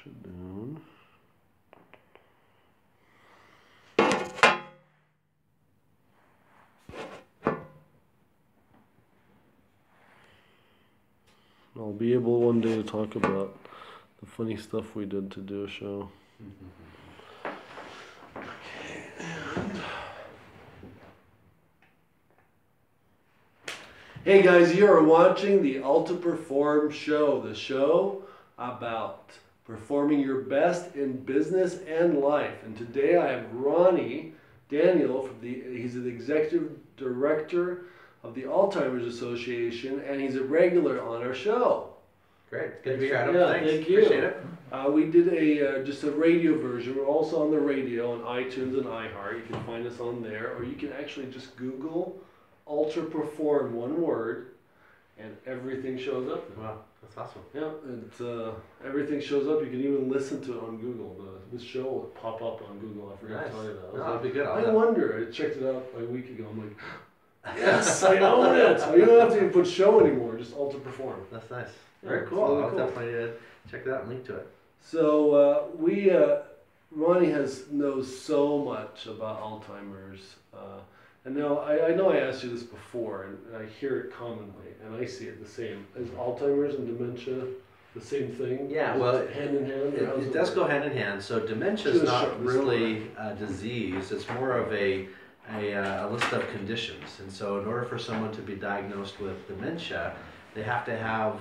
push it down. I'll be able one day to talk about the funny stuff we did to do a show. Hey guys, you are watching the Alta Perform show, the show about performing your best in business and life. And today I have Ronnie Daniel, he's the executive director of the Alzheimer's Association, and he's a regular on our show. Great, good to be here. Yeah, Thanks. thank you. Appreciate it. We did just a radio version. We're also on the radio on iTunes and iHeart. You can find us on there, or you can actually just Google Alta Perform, one word, and everything shows up. Wow, that's awesome. Yeah, and everything shows up. You can even listen to it on Google. This show will pop up on Google. I forgot to tell you that. That'll be good. I wonder. I checked it out a week ago. I'm like, yes, I own it. So you don't have to even put show anymore. Just Alta Perform. That's nice. Yeah, Very cool. really I'll cool. definitely check that out and link to it. So Ronnie knows so much about Alzheimer's. And now, I know I asked you this before, and I hear it commonly, and I see it the same. Is Alzheimer's and dementia the same thing? Yeah, well, hand in hand? It does go hand in hand. So dementia is not really a disease. It's more of a list of conditions. And so in order for someone to be diagnosed with dementia, they have to have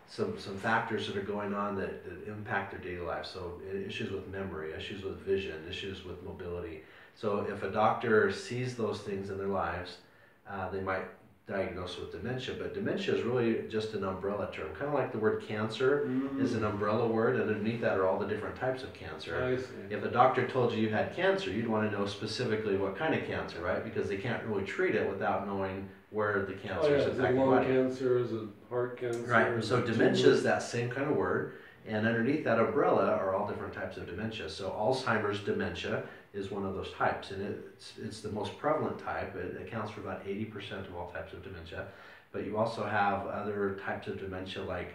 some factors that are going on that impact their daily life. So issues with memory, issues with vision, issues with mobility. So if a doctor sees those things in their lives, they might diagnose with dementia. But dementia is really just an umbrella term, kind of like the word cancer is an umbrella word, and underneath that are all the different types of cancer. I see. If a doctor told you had cancer, you'd want to know specifically what kind of cancer, right? Because they can't really treat it without knowing where the cancer is Is it affecting lung body. cancer? Is it heart cancer? Right, so dementia is that same kind of word, and underneath that umbrella are all different types of dementia. So Alzheimer's dementia is one of those types, and it's the most prevalent type. It accounts for about 80% of all types of dementia. But you also have other types of dementia like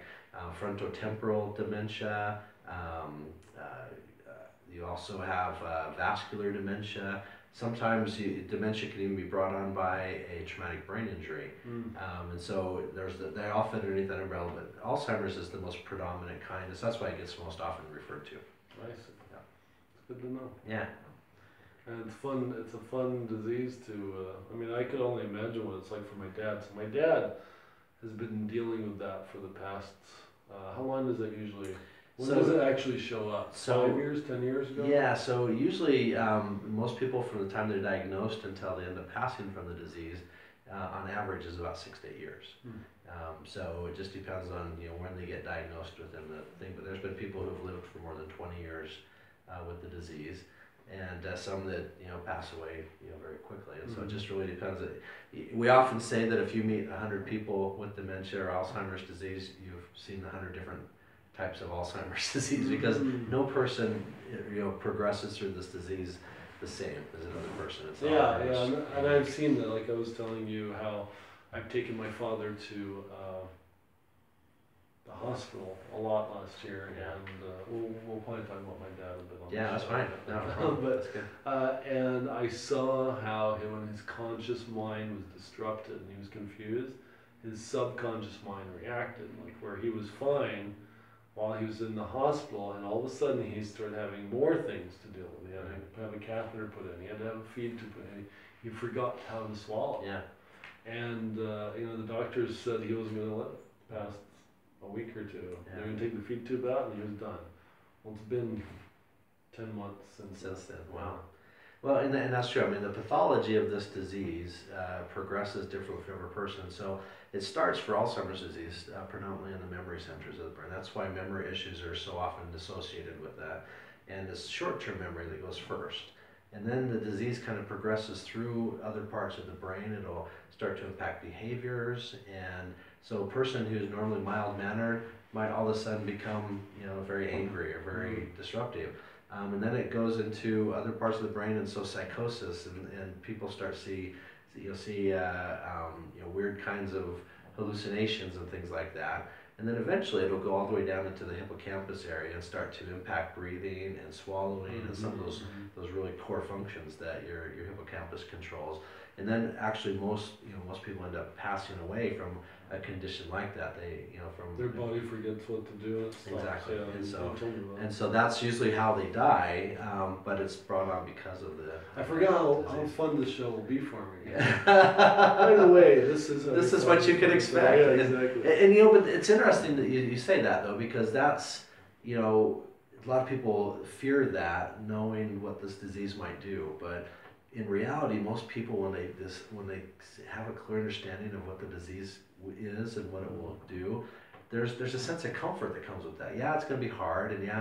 frontotemporal dementia. You also have vascular dementia. Sometimes dementia can even be brought on by a traumatic brain injury. And so they all fit underneath that umbrella, but Alzheimer's is the most predominant kind, so that's why it gets most often referred to. I see. Yeah. It's good to know. Yeah. And it's fun. It's a fun disease to. I mean, I could only imagine what it's like for my dad. So my dad has been dealing with that for the past. How long does it usually? When does it actually show up? So 5 years, 10 years ago? Yeah. So usually, most people from the time they're diagnosed until they end up passing from the disease, on average, is about 6 to 8 years. So it just depends on when they get diagnosed within the thing. But there's been people who've lived for more than 20 years with the disease. And some that pass away very quickly, and so it just really depends. We often say that if you meet 100 people with dementia or Alzheimer's disease, you've seen 100 different types of Alzheimer's disease, because no person progresses through this disease the same as another person. It's and I've seen that. Like I was telling you how I've taken my father to the hospital a lot last year, and we'll probably talk about my dad a bit on that's show. fine. No problem. But That's good. and I saw how when his conscious mind was disrupted and he was confused, his subconscious mind reacted, like where he was fine while he was in the hospital, and all of a sudden he started having more things to deal with. He had to have a catheter put in, he had to have a feed to put in, he forgot how to swallow. Yeah. And the doctors said he wasn't going to let it past a week or two. They were going to take the feed tube out, and he was done. Well, it's been 10 months since then. Wow. Well, and that's true. I mean, the pathology of this disease progresses differently for every person. So it starts for Alzheimer's disease predominantly in the memory centers of the brain. That's why memory issues are so often associated with that. And it's short-term memory that goes first. And then the disease kind of progresses through other parts of the brain. It'll start to impact behaviors, and so a person who's normally mild-mannered might all of a sudden become, very angry or very disruptive. And then it goes into other parts of the brain, and so psychosis, and people start you'll see weird kinds of hallucinations and things like that. And then eventually it'll go all the way down into the hippocampus area and start to impact breathing and swallowing and some of those really core functions that your hippocampus controls. And then actually most people end up passing away from a condition like that. Their body forgets what to do and stuff. Exactly. Yeah, and so that's usually how they die, but it's brought on because of the. I forgot how fun this show will be for me. By the way, this is what you can expect. Yeah, exactly. And but it's interesting that you say that though, because that's a lot of people fear that, knowing what this disease might do, but in reality, most people when they have a clear understanding of what the disease is and what it will do, there's a sense of comfort that comes with that. Yeah, it's going to be hard, and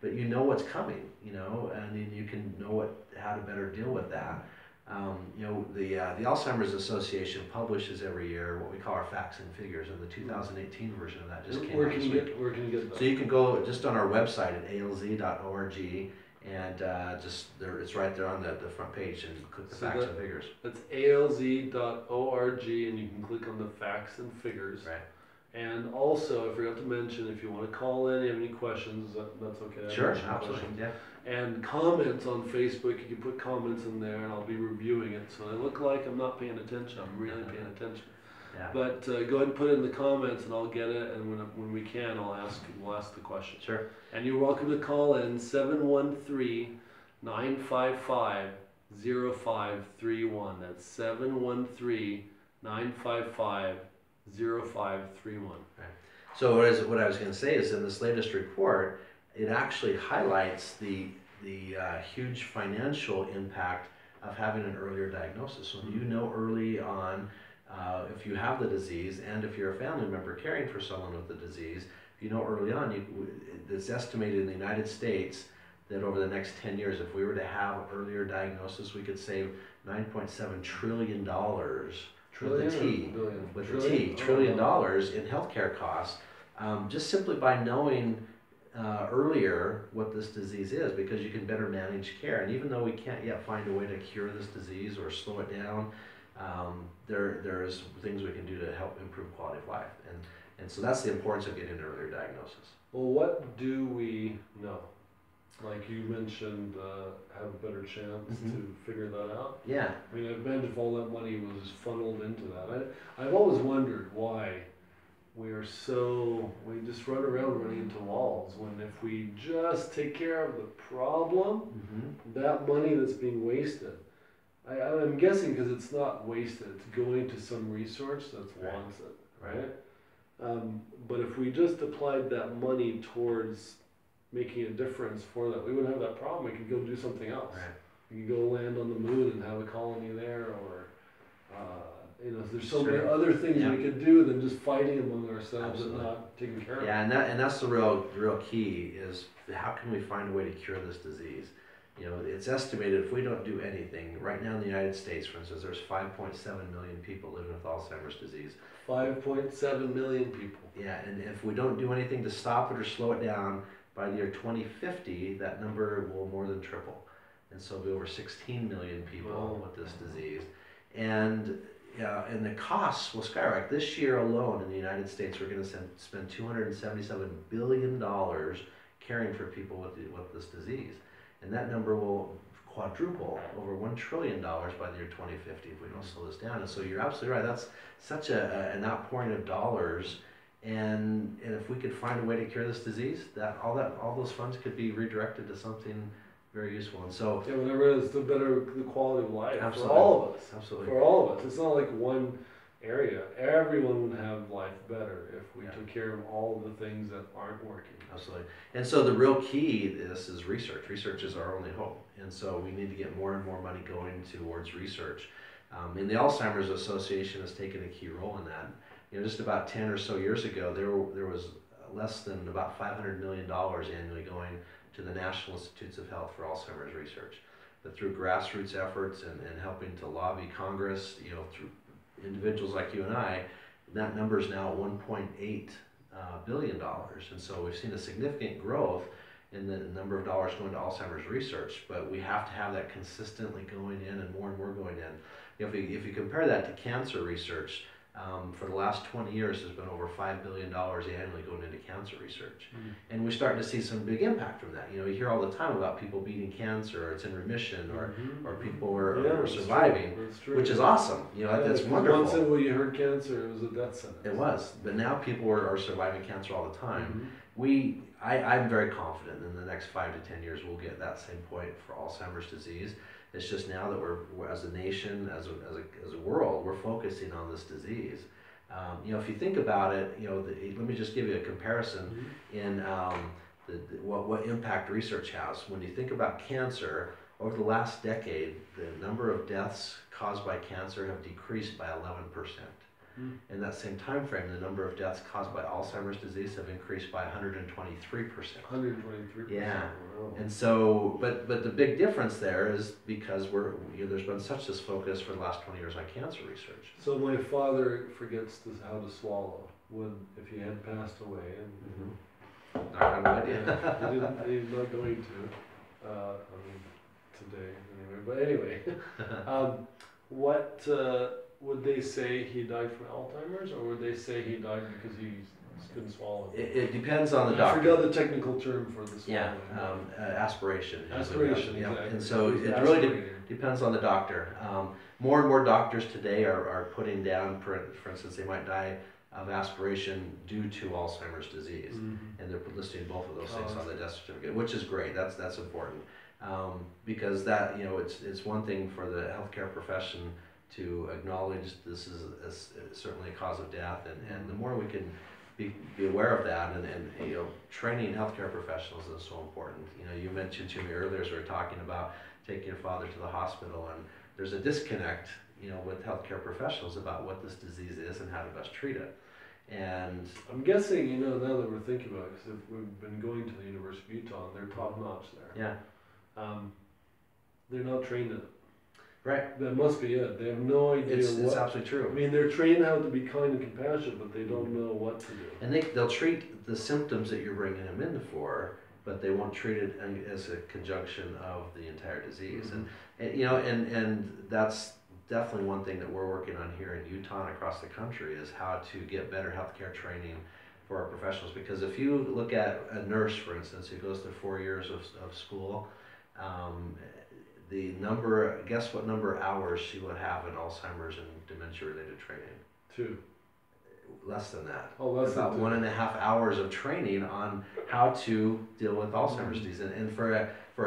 but you know what's coming, and you can know how to better deal with that. The Alzheimer's Association publishes every year what we call our facts and figures, and the 2018 version of that just came out this week. Where can you get that? So you can go just on our website at alz.org. And it's right there on the front page, and click the facts and figures. That's alz.org, and you can click on the facts and figures. Right. And also, I forgot to mention, if you want to call in, you have any questions, that's okay. Sure, absolutely. Yeah. And comments on Facebook, you can put comments in there, and I'll be reviewing it. So I look like I'm not paying attention. I'm really paying attention. Yeah. But go ahead and put it in the comments, and I'll get it. And when we can, we'll ask the question. Sure. And you're welcome to call in 713-955-0531. That's 713-955-0531. Right. So what I was going to say is, in this latest report, it actually highlights the huge financial impact of having an earlier diagnosis. So you know early on if you have the disease, and if you're a family member caring for someone with the disease, if you know early on, it's estimated in the United States that over the next 10 years, if we were to have earlier diagnosis, we could save $9.7 trillion trillion dollars in healthcare costs, just simply by knowing earlier what this disease is, because you can better manage care. And even though we can't yet find a way to cure this disease or slow it down, there's things we can do to help improve quality of life. And so that's the importance of getting an earlier diagnosis. Well, what do we know? Like you mentioned, have a better chance to figure that out. Yeah. I mean, I imagine if all that money was funneled into that. I've always wondered why we just run around running into walls, when if we just take care of the problem, that money that's being wasted, I'm guessing because it's not wasted, it's going to some resource that wants it, right? But if we just applied that money towards making a difference for that, we wouldn't have that problem. We could go do something else. Right. We could go land on the moon and have a colony there, or there's so many other things we could do than just fighting among ourselves and not taking care of it. Yeah, and that's the real key is, how can we find a way to cure this disease? It's estimated if we don't do anything, right now in the United States, for instance, there's 5.7 million people living with Alzheimer's disease. 5.7 million people. Yeah, and if we don't do anything to stop it or slow it down, by the year 2050, that number will more than triple. And so it'll be over 16 million people with this disease. And the costs will skyrocket. This year alone in the United States, we're going to spend $277 billion caring for people with this disease. And that number will quadruple, over $1 trillion by the year 2050 if we don't slow this down. And so you're absolutely right. That's such an outpouring of dollars. And if we could find a way to cure this disease, all those funds could be redirected to something very useful. And so whatever it is, to better the quality of life for all of us. Absolutely. For all of us. It's not like one area. Everyone would have life better if we took care of all of the things that aren't working. Absolutely. And so the real key to this is research. Research is our only hope. And so we need to get more and more money going towards research. And the Alzheimer's Association has taken a key role in that. Just about 10 or so years ago, there was less than about $500 million annually going to the National Institutes of Health for Alzheimer's research. But through grassroots efforts and helping to lobby Congress, through individuals like you and I, that number is now $1.8 billion. And so we've seen a significant growth in the number of dollars going to Alzheimer's research, but we have to have that consistently going in and more going in. If you compare that to cancer research, For the last 20 years, there's been over $5 billion annually going into cancer research. And we're starting to see some big impact from that. You know, you hear all the time about people beating cancer, or it's in remission, or people are surviving, which is awesome. You know, that's wonderful. Once when you heard cancer, it was a death sentence. It was, but now people are surviving cancer all the time. I'm very confident in the next 5 to 10 years we'll get that same point for Alzheimer's disease. It's just now that we're as a nation, as a world, we're focusing on this disease. You know, if you think about it, you know, let me just give you a comparison in what impact research has. When you think about cancer, over the last decade, the number of deaths caused by cancer have decreased by 11%. In that same time frame, the number of deaths caused by Alzheimer's disease have increased by 123%. 123%. Yeah. Wow. And so, but the big difference there is because there's been such this focus for the last 20 years on cancer research. So my father forgets how to swallow if he had passed away, and Knock on wood, yeah. he's not going to. I mean, today anyway. But anyway, what would they say he died from Alzheimer's, or would they say he died because he couldn't swallow? It depends on the doctor. I forgot the technical term for the swallowing. Yeah, aspiration. Aspiration, yeah. exactly. And so it really depends on the doctor. More and more doctors today are putting down, for instance, they might die of aspiration due to Alzheimer's disease, and they're listing both of those things on the death certificate, which is great. That's important, because that, you know, it's one thing for the healthcare profession to acknowledge this is certainly a cause of death, and the more we can be aware of that, and you know, training healthcare professionals is so important. You know, you mentioned to me earlier as we were talking about taking your father to the hospital, and there's a disconnect, you know, with healthcare professionals about what this disease is and how to best treat it. And I'm guessing, you know, now that we're thinking about it, because we've been going to the University of Utah, and they're top notch there. Yeah. They're not trained in it. Right. That must be it. They have no idea It's absolutely true. I mean, they're trained how to be kind and compassionate, but they don't know what to do. And they'll treat the symptoms that you're bringing them in for, but they won't treat it as a conjunction of the entire disease. And you know, and that's definitely one thing that we're working on here in Utah and across the country, is how to get better healthcare training for our professionals. Because if you look at a nurse, for instance, who goes to 4 years of school, guess what number of hours she would have in Alzheimer's and dementia-related training? 2. Less than that. Oh, less about than 1.5 hours of training on how to deal with Alzheimer's disease. And for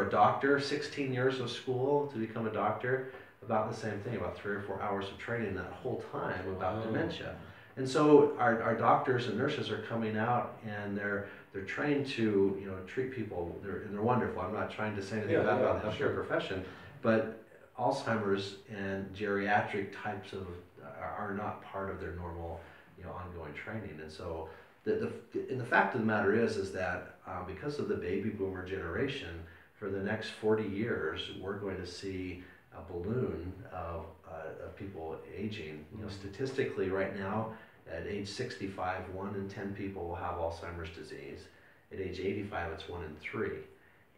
a doctor, 16 years of school to become a doctor, about the same thing, about 3 or 4 hours of training that whole time about dementia. And so our doctors and nurses are coming out, and they're trained to, you know, treat people. They're wonderful. I'm not trying to say anything bad about the healthcare profession, but Alzheimer's and geriatric types are not part of their normal, you know, ongoing training. And so the fact of the matter is that because of the baby boomer generation, for the next 40 years, we're going to see a balloon of people aging. You know, statistically right now, at age 65, 1 in 10 people will have Alzheimer's disease. At age 85, it's 1 in 3.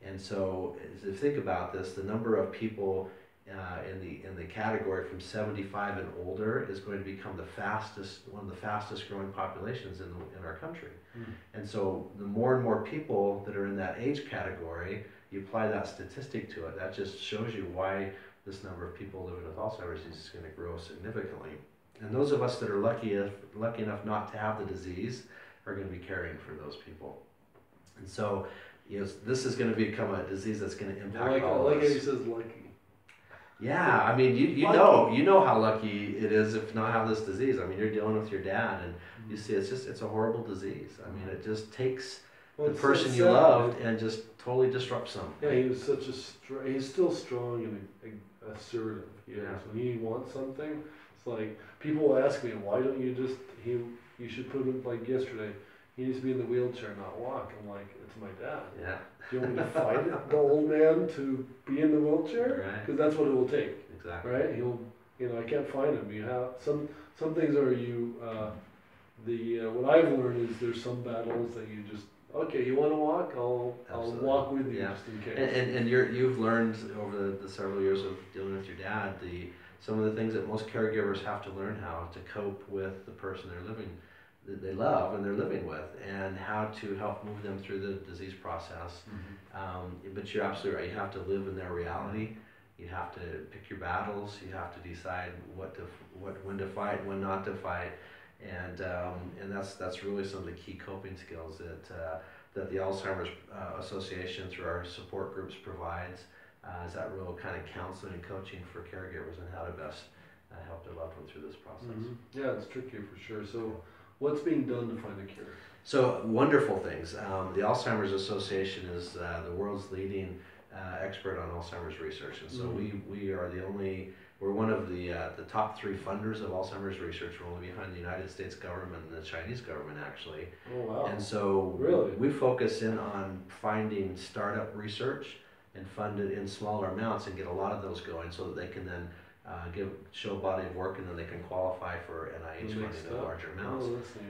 And so, as you think about this, the number of people in the category from 75 and older is going to become one of the fastest growing populations in our country. And so, the more and more people that are in that age category, you apply that statistic to it. That just shows you why this number of people living with Alzheimer's disease is going to grow significantly. And those of us that are lucky enough not to have the disease are going to be caring for those people. And so, you know, this is going to become a disease that's going to impact all of us. Like how he says lucky. Yeah, I mean, you know how lucky it is if not have this disease. I mean, you're dealing with your dad, and you see it's a horrible disease. I mean, it just takes the person you loved and just totally disrupts them. Yeah, he was such he's still strong and assertive. Yeah. When he wants something, it's like, people will ask me, why don't you you should put him, like yesterday, he needs to be in the wheelchair, not walk. I'm like, it's my dad. Yeah. Do you want me to fight it, the old man to be in the wheelchair? Right. Because that's what it will take. Exactly. Right? I can't find him. You have some things are what I've learned is there's some battles that you just, okay, you want to walk? I'll walk with you just in case. And you've learned over the several years of dealing with your dad some of the things that most caregivers have to learn how to cope with the person that they love and they're living with, and how to help move them through the disease process. But you're absolutely right. You have to live in their reality. You have to pick your battles. You have to decide when to fight, when not to fight, and that's really some of the key coping skills that the Alzheimer's Association through our support groups provides. Is that real kind of counseling and coaching for caregivers and how to best help their loved one through this process. Yeah, it's tricky for sure. So what's being done to find a cure? So wonderful things. The Alzheimer's Association is the world's leading expert on Alzheimer's research, and so we're one of the top 3 funders of Alzheimer's research. We're only behind the United States government and the Chinese government, actually. Oh, wow. And so really, we focus in on finding startup research and fund it in smaller amounts and get a lot of those going, so that they can then show a body of work, and then they can qualify for NIH funding in larger amounts.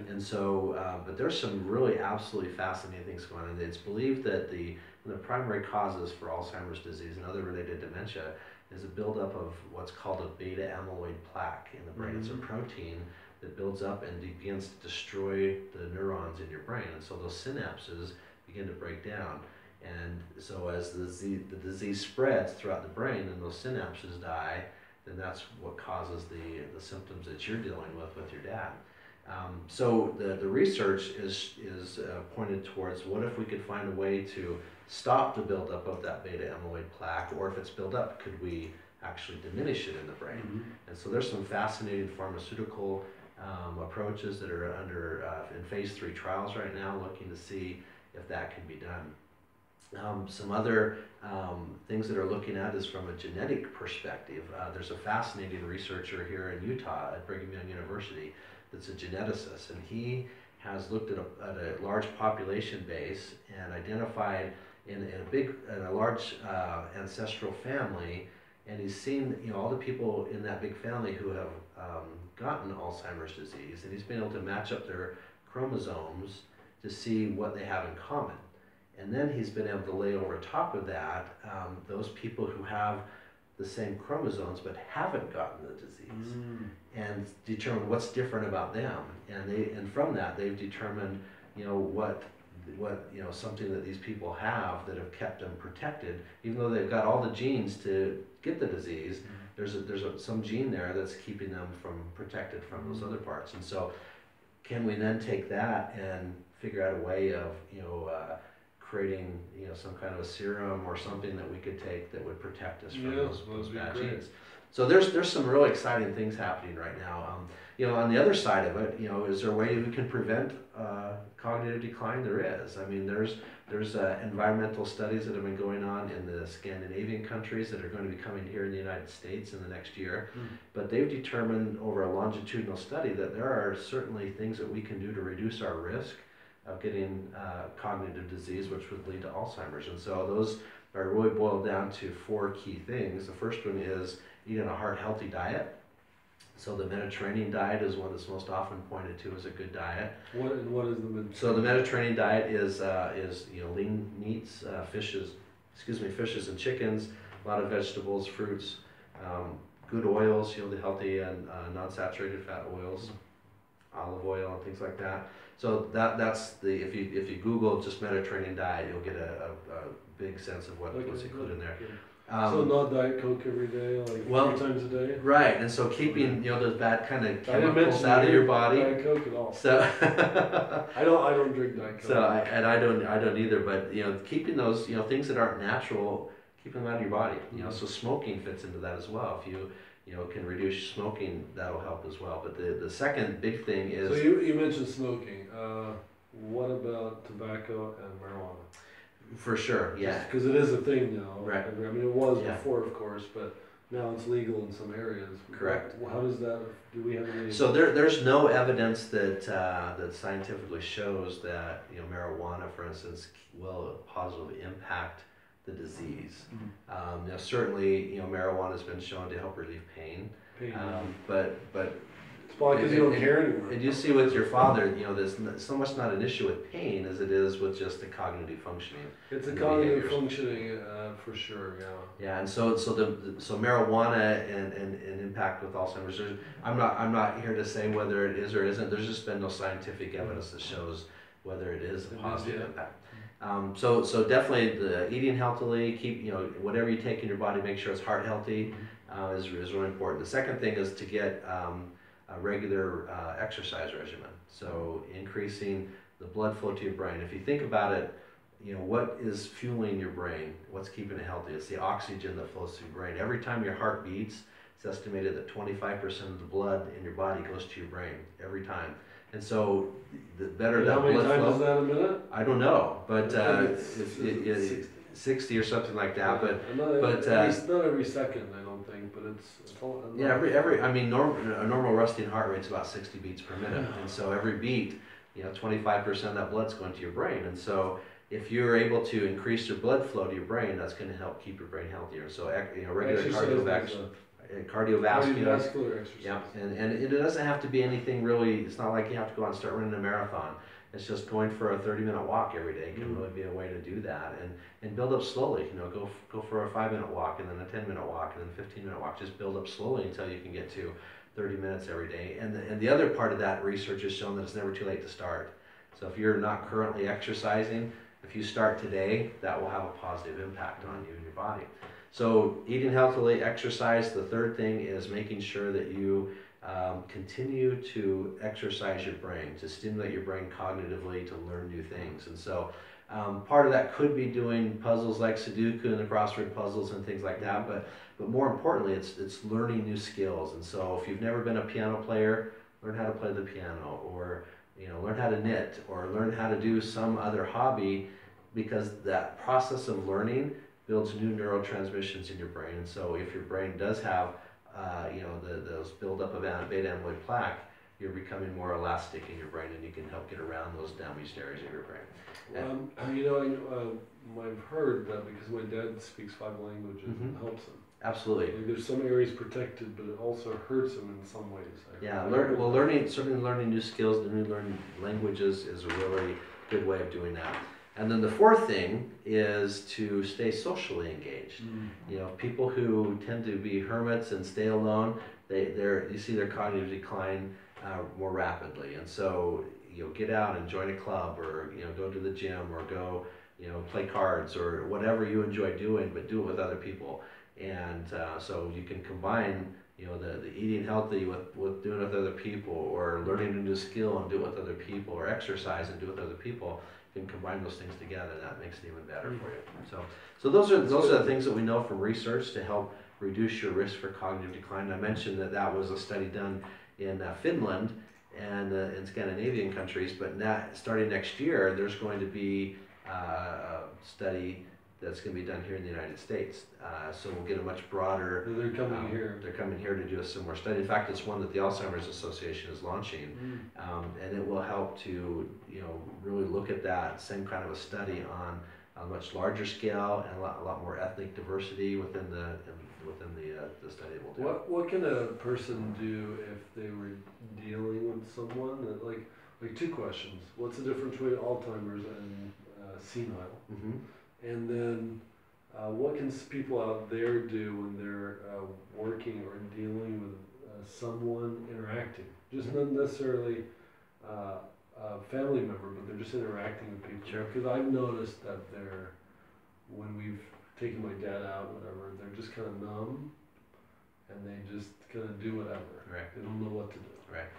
And so, but there's some really absolutely fascinating things going on. It's believed that the primary causes for Alzheimer's disease and other related dementia is a buildup of what's called a beta amyloid plaque in the brain. It's a protein that builds up and begins to destroy the neurons in your brain, and so those synapses begin to break down. And so as the disease spreads throughout the brain and those synapses die, then that's what causes the symptoms that you're dealing with your dad. So the research is pointed towards, what if we could find a way to stop the buildup of that beta amyloid plaque, or if it's built up, could we actually diminish it in the brain? And so there's some fascinating pharmaceutical approaches that are in phase 3 trials right now, looking to see if that can be done. Some other things that are looking at is from a genetic perspective. There's a fascinating researcher here in Utah at Brigham Young University that's a geneticist, and he has looked at a large population base and identified in a large ancestral family, and he's seen all the people in that big family who have gotten Alzheimer's disease, and he's been able to match up their chromosomes to see what they have in common. And then he's been able to lay over top of that those people who have the same chromosomes but haven't gotten the disease, and determine what's different about them. And from that they've determined what something that these people have that have kept them protected, even though they've got all the genes to get the disease. There's some gene there that's keeping them protected from those other parts. And so, can we then take that and figure out a way of creating some kind of a serum or something that we could take that would protect us from those bad genes? So there's some really exciting things happening right now. On the other side of it, is there a way we can prevent cognitive decline? There is. I mean, there's environmental studies that have been going on in the Scandinavian countries that are going to be coming here in the United States in the next year. But they've determined over a longitudinal study that there are certainly things that we can do to reduce our risk of getting cognitive disease, which would lead to Alzheimer's. And so those are really boiled down to 4 key things. The first one is eating a heart-healthy diet. So the Mediterranean diet is one that's most often pointed to as a good diet. What is the Mediterranean? So the Mediterranean diet is lean meats, fishes and chickens, a lot of vegetables, fruits, good oils, the healthy and non-saturated fat oils, olive oil and things like that. So that's if you Google just Mediterranean diet, you'll get a big sense of what's included in there. So not Diet Coke every day, like 3 times a day? Right, and so keeping those bad kind of chemicals out of your body. Diet Coke at all. So I don't drink Diet Coke. So I don't either. But keeping those things that aren't natural, keeping them out of your body. So smoking fits into that as well. If you can reduce smoking, that'll help as well. But the second big thing is. So you mentioned smoking. What about tobacco and marijuana? For sure, yeah. Because it is a thing now. Right. I mean, it was before, of course, but now it's legal in some areas. Correct. How does that? Do we have any? So there's no evidence that scientifically shows that marijuana, for instance, will positively impact the disease. Now certainly marijuana has been shown to help relieve pain. But Well, because you don't care anymore. And you see with your father, there's so much not an issue with pain as it is with just the cognitive functioning. It's a cognitive functioning for sure, yeah. Yeah, and so marijuana and impact with Alzheimer's. I'm not here to say whether it is or isn't. There's just been no scientific evidence that shows whether it is a positive impact. So definitely the eating healthily, keep whatever you take in your body, make sure it's heart healthy is really important. The second thing is to get a regular exercise regimen. So increasing the blood flow to your brain. If you think about it, what is fueling your brain? What's keeping it healthy? It's the oxygen that flows through your brain. Every time your heart beats, it's estimated that 25% of the blood in your body goes to your brain every time. And so the better that blood flow. How many times is that a minute? I don't know, but it's 60 or something like that. But it's not every second, I don't think, but it's all. Yeah, a normal resting heart rate's about 60 beats per minute, and so every beat, 25% of that blood's going to your brain, and so if you're able to increase your blood flow to your brain, that's going to help keep your brain healthier. So regular cardiovascular exercise. Yeah, and it doesn't have to be anything really. It's not like you have to go out and start running a marathon. It's just going for a 30-minute walk every day can really be a way to do that, and build up slowly. Go for a 5-minute walk, and then a 10-minute walk, and then a 15-minute walk. Just build up slowly until you can get to 30 minutes every day. And the other part of that research has shown that it's never too late to start. So if you're not currently exercising, if you start today, that will have a positive impact on you and your body. So eating healthily, exercise. The third thing is making sure that you continue to exercise your brain, to stimulate your brain cognitively, to learn new things. And so part of that could be doing puzzles like Sudoku and the crossword puzzles and things like that, but more importantly, it's learning new skills. And so if you've never been a piano player, learn how to play the piano, or learn how to knit, or learn how to do some other hobby, because that process of learning builds new neurotransmissions in your brain. And so if your brain does have those buildup of beta amyloid plaque, you're becoming more elastic in your brain, and you can help get around those damaged areas of your brain. I've heard that because my dad speaks 5 languages, it helps him. Absolutely. There's some areas protected, but it also hurts him in some ways. Learning new skills, learning languages is a really good way of doing that. And then the fourth thing is to stay socially engaged. People who tend to be hermits and stay alone, you see their cognitive decline more rapidly. And so get out and join a club, or go to the gym, or go play cards, or whatever you enjoy doing, but do it with other people. And so you can combine the eating healthy with doing it with other people, or learning a new skill and do it with other people, or exercise and do it with other people. You can combine those things together, and that makes it even better for you. So those are the things that we know from research to help reduce your risk for cognitive decline. I mentioned that was a study done in Finland and in Scandinavian countries, but starting next year, there's going to be a study that's going to be done here in the United States. So we'll get a much broader. They're coming here. They're coming here to do a similar study. In fact, it's one that the Alzheimer's Association is launching, and it will help to really look at that same kind of a study on a much larger scale and a lot more ethnic diversity within the study we'll do. What can a person do if they were dealing with someone that like 2 questions? What's the difference between Alzheimer's and senile? And then what can people out there do when they're working or dealing with someone interacting? Just not necessarily a family member, but they're just interacting with people. Sure. Because I've noticed that when we've taken my dad out, whatever, they're just kind of numb, and they just kind of do whatever. Right. They don't know what to do. Right.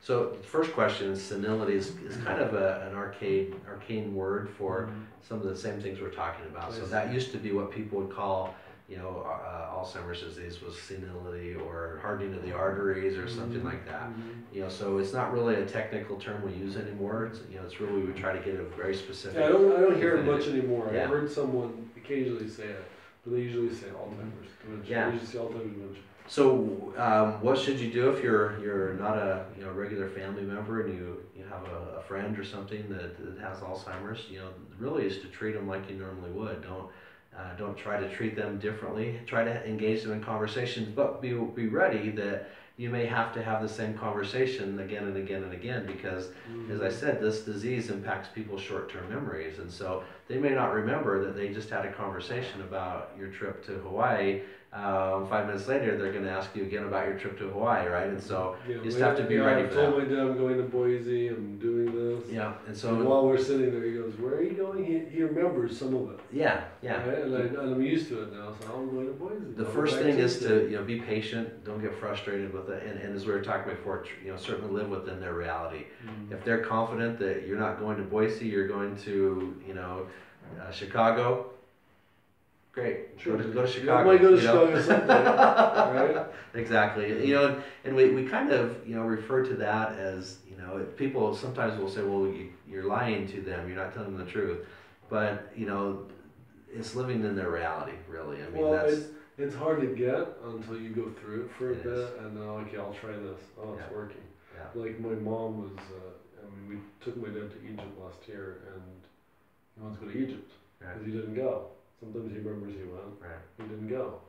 So the first question is senility is kind of an arcane word for some of the same things we're talking about. So that used to be what people would call, Alzheimer's disease was senility or hardening of the arteries or something like that. So it's not really a technical term we use anymore. It's really we try to get a very specific. Yeah, I don't hear it much anymore. Yeah. I've heard someone occasionally say it, but they usually say Alzheimer's dementia. Yeah. They usually say Alzheimer's dementia. So what should you do if you're not a regular family member and you have a friend or something that has Alzheimer's? Really is to treat them like you normally would. Don't try to treat them differently. Try to engage them in conversations, but be ready that you may have to have the same conversation again and again and again because, as I said, this disease impacts people's short-term memories. And so they may not remember that they just had a conversation about your trip to Hawaii. 5 minutes later, they're going to ask you again about your trip to Hawaii, right? And so you just have to be ready for that. I told my dad I'm going to Boise, I'm doing this. Yeah, and so while we're sitting there, he goes, "Where are you going?" He remembers some of it. Yeah, yeah. Right? And I'm used to it now, so I'm going to Boise. The first thing is to be patient. Don't get frustrated with it, and as we were talking before, certainly live within their reality. If they're confident that you're not going to Boise, you're going to Chicago. Great. Sure. Go to Chicago. I might go to Chicago someday, right? Exactly. And we kind of refer to that as people sometimes will say, well, you're lying to them. You're not telling them the truth. But it's living in their reality, really. I mean, it's hard to get until you go through it for a bit, and then okay, I'll try this. Oh, it's working. Yeah. Like my mom was. We took my dad to Egypt last year, and he wants to go to Egypt because he didn't go. Sometimes he remembers he went, he didn't go.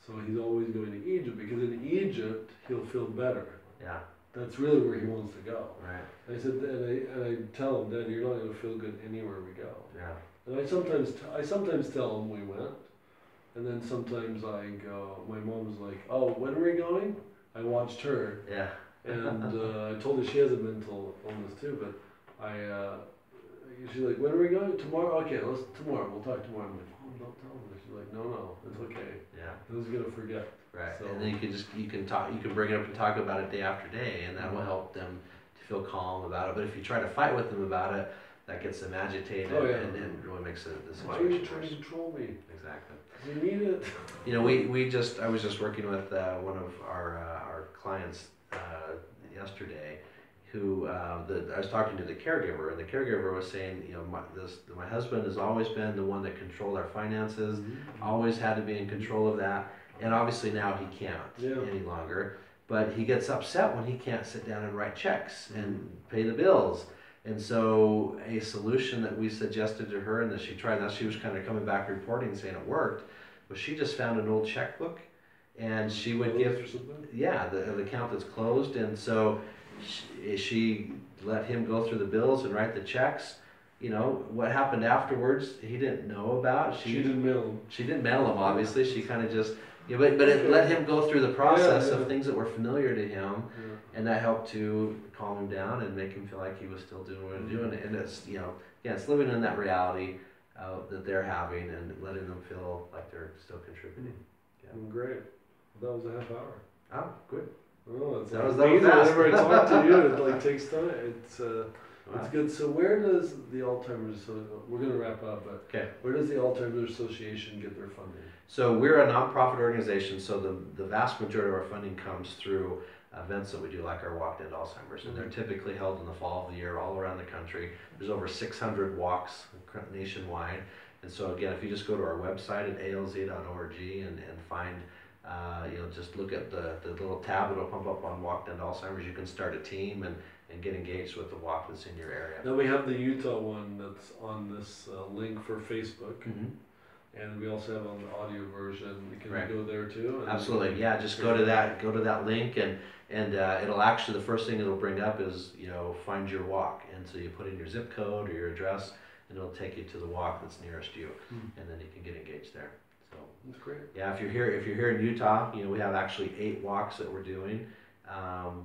So he's always going to Egypt because in Egypt he'll feel better. Yeah. That's really where he wants to go. Right. I said, and I tell him, Dad, you're not going to feel good anywhere we go. Yeah. And I sometimes tell him we went, and then sometimes I go. My mom's like, "Oh, when are we going?" I watched her. Yeah. And I told her she has a mental illness too, but she's like, "When are we going? Tomorrow? Okay, tomorrow. We'll talk tomorrow." I'm like, "Mom, don't tell me." She's like, "No, it's okay. Yeah, I was gonna forget." Right. So, and then you can bring it up and talk about it day after day, and that will help them to feel calm about it. But if you try to fight with them about it, that gets them agitated and really makes the situation worse. Why are you trying to control me? Exactly. We need it. I was just working with one of our clients yesterday. Who I was talking to the caregiver, and the caregiver was saying, my husband has always been the one that controlled our finances, always had to be in control of that, and obviously now he can't any longer. But he gets upset when he can't sit down and write checks and pay the bills. And so a solution that we suggested to her and that she tried, now she was kind of coming back reporting saying it worked, was she just found an old checkbook, and she would give the account that's closed, and so she let him go through the bills and write the checks. What happened afterwards, he didn't know about. She didn't mail him. She didn't mail him, obviously. She kind of just, but it let him go through the process of things that were familiar to him, and that helped to calm him down and make him feel like he was still doing what he was doing. And it's, it's living in that reality that they're having and letting them feel like they're still contributing. Yeah. Great. Well, that was a half hour. Oh, good. Oh, it's amazing. Whenever I talk to you, it takes time. It's good. So where does the Alzheimer's? We're going to wrap up, but where does the Alzheimer's Association get their funding? So we're a nonprofit organization. So the vast majority of our funding comes through events that we do, like our Walk to End Alzheimer's, and they're typically held in the fall of the year all around the country. There's over 600 walks nationwide, and so again, if you just go to our website at alz.org and find. Just look at the little tab that'll pump up on Walk to End Alzheimer's. You can start a team and get engaged with the walk that's in your area. Now we have the Utah one that's on this link for Facebook, and we also have on the audio version. Can we go there too? Absolutely, yeah. Just go to that link, and it'll actually, the first thing it'll bring up is find your walk, and so you put in your zip code or your address, and it'll take you to the walk that's nearest you, and then you can get engaged there. That's great. Yeah, if you're here in Utah, we have actually 8 walks that we're doing.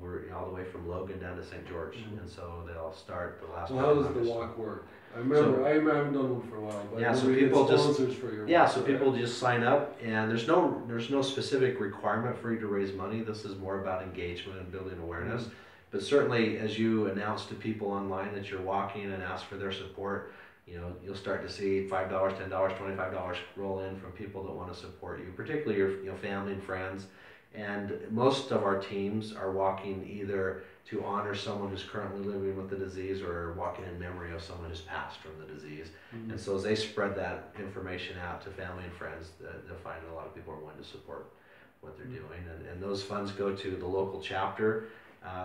We're all the way from Logan down to St. George, and so they'll start the last. Well, how does the walk work? I haven't done one for a while, but so people people just sign up, and there's no specific requirement for you to raise money. This is more about engagement and building awareness. But certainly, as you announce to people online that you're walking and ask for their support, you'll start to see $5, $10, $25 roll in from people that want to support you, particularly your family and friends. And most of our teams are walking either to honor someone who's currently living with the disease or walking in memory of someone who's passed from the disease. And so as they spread that information out to family and friends, they'll find that a lot of people are willing to support what they're doing. And those funds go to the local chapter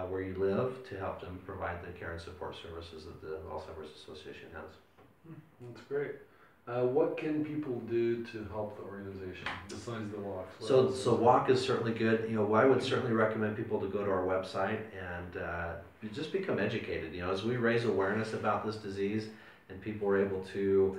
where you live to help them provide the care and support services that the Alzheimer's Association has. That's great. What can people do to help the organization besides the walks? What So, else so is walk is certainly good. I would certainly recommend people to go to our website and just become educated. As we raise awareness about this disease and people are able to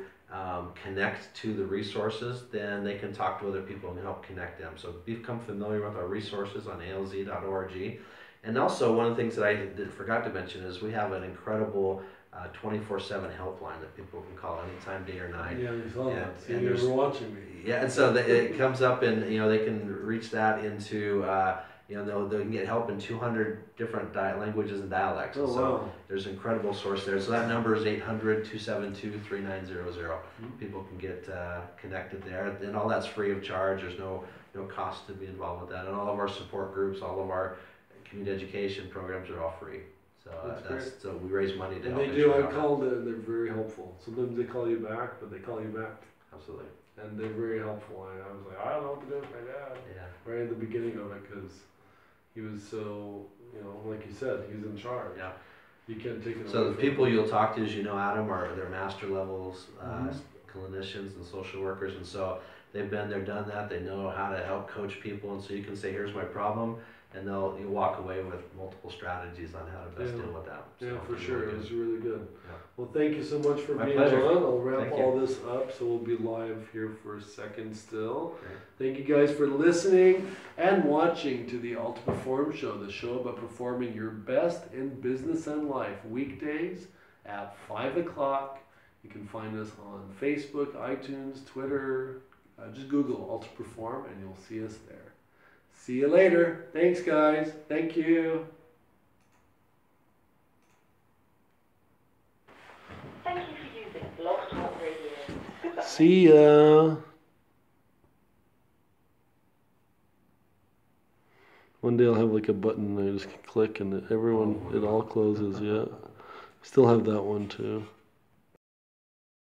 connect to the resources, then they can talk to other people and help connect them. So become familiar with our resources on alz.org. And also, one of the things that I forgot to mention is we have an incredible 24/7 helpline that people can call anytime, day or night. Yeah, you saw that. See, and you there's were watching me. Yeah, and so it comes up, and they can reach that into they can get help in 200 different languages and dialects. Oh, And so wow. there's an incredible source there. So that number is 800-272-3900. People can get connected there, and all that's free of charge. There's no cost to be involved with that, and all of our support groups, all of our community education programs are all free. So so we raise money to And help. they do. I called. They're very helpful. Sometimes they call you back, but they call you back. Absolutely. And they're very helpful. And I was like, I don't know what to do with my dad. Yeah. Right at the beginning of it, because he was so, like you said, he was in charge. Yeah. You can't take it away. So the from people him. you'll talk to, as Adam, are their master levels clinicians and social workers, and so they've been there, done that. They know how to help coach people, and so you can say, "Here's my problem," and you walk away with multiple strategies on how to best deal with that. So Yeah, for sure. It was really good. Yeah. Well, thank you so much for My being pleasure. on. I'll wrap Thank all you. this up, so we'll be live here for a second still. Okay. Thank you guys for listening and watching to the Alt Perform Show, the show about performing your best in business and life, weekdays at 5 o'clock. You can find us on Facebook, iTunes, Twitter. Just Google Alt Perform and you'll see us there. See you later. Thanks, guys. Thank you. Thank you for using Blog Talk Radio. Goodbye. See ya. One day I'll have like a button I just click and it all closes. Yeah. Still have that one too.